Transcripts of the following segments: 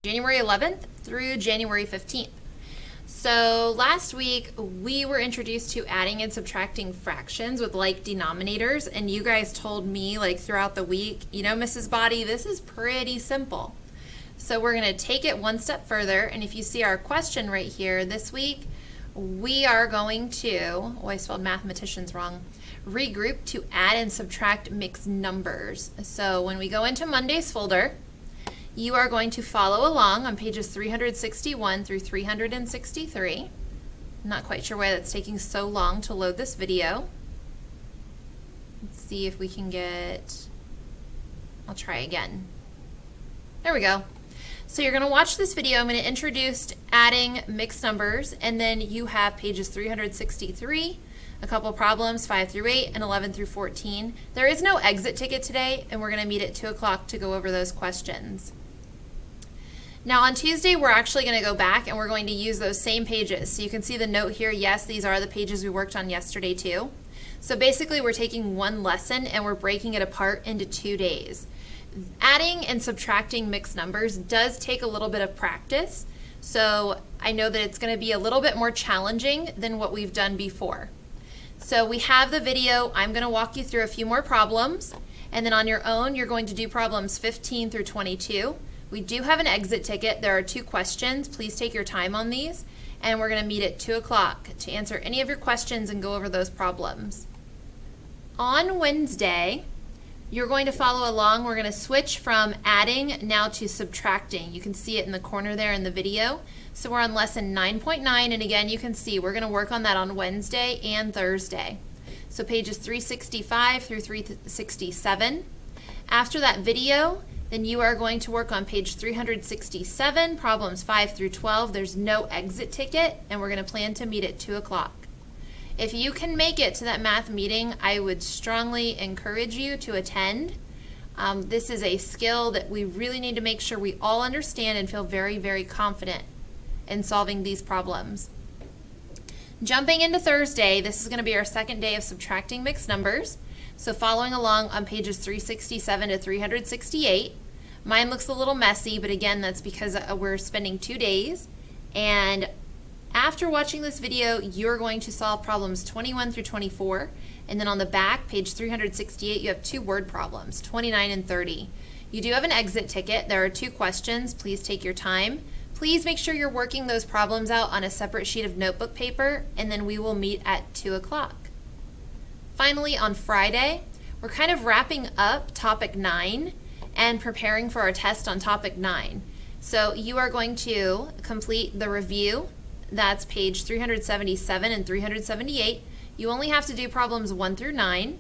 January 11th through January 15th. So last week we were introduced to adding and subtracting fractions with like denominators, and you guys told me like throughout the week, Mrs. Body, this is pretty simple. So we're going to take it one step further, and if you see our question right here this week, we are going to, I spelled mathematicians wrong, regroup to add and subtract mixed numbers. So when we go into Monday's folder, you are going to follow along on pages 361 through 363. Not quite sure why that's taking so long to load this video. Let's see if we can I'll try again. There we go. So you're going to watch this video. I'm going to introduce adding mixed numbers, and then you have pages 363, a couple problems 5 through 8, and 11 through 14. There is no exit ticket today, and we're going to meet at 2 o'clock to go over those questions. Now on Tuesday, we're actually going to go back and we're going to use those same pages. So you can see the note here, yes, these are the pages we worked on yesterday too. So basically we're taking one lesson and we're breaking it apart into 2 days. Adding and subtracting mixed numbers does take a little bit of practice. So I know that it's going to be a little bit more challenging than what we've done before. So we have the video. I'm going to walk you through a few more problems, and then on your own you're going to do problems 15 through 22. We do have an exit ticket. There are 2 questions. Please take your time on these, and we're going to meet at 2 o'clock to answer any of your questions and go over those problems. On Wednesday, you're going to follow along. We're going to switch from adding now to subtracting. You can see it in the corner there in the video. So we're on lesson 9.9, and again, you can see we're going to work on that on Wednesday and Thursday. So pages 365 through 367. After that video, then you are going to work on page 367, problems 5 through 12. There's no exit ticket, and we're going to plan to meet at 2 o'clock. If you can make it to that math meeting, I would strongly encourage you to attend. This is a skill that we really need to make sure we all understand and feel very, very confident in solving these problems. Jumping into Thursday, this is going to be our second day of subtracting mixed numbers. So following along on pages 367 to 368. Mine looks a little messy, but again, that's because we're spending 2 days. And after watching this video, you're going to solve problems 21 through 24. And then on the back, page 368, you have 2 word problems, 29 and 30. You do have an exit ticket. There are 2 questions. Please take your time. Please make sure you're working those problems out on a separate sheet of notebook paper, and then we will meet at 2 o'clock. Finally, on Friday, we're kind of wrapping up topic 9 and preparing for our test on topic 9. So you are going to complete the review. That's page 377 and 378. You only have to do problems 1 through 9,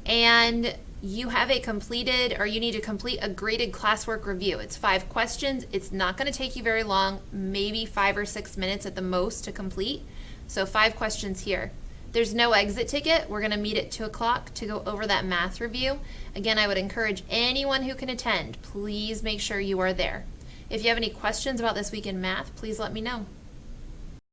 and you have you need to complete a graded classwork review. It's 5 questions. It's not going to take you very long, maybe 5 or 6 minutes at the most to complete. So 5 questions here. There's no exit ticket. We're going to meet at 2 o'clock to go over that math review. Again, I would encourage anyone who can attend, please make sure you are there. If you have any questions about this week in math, please let me know.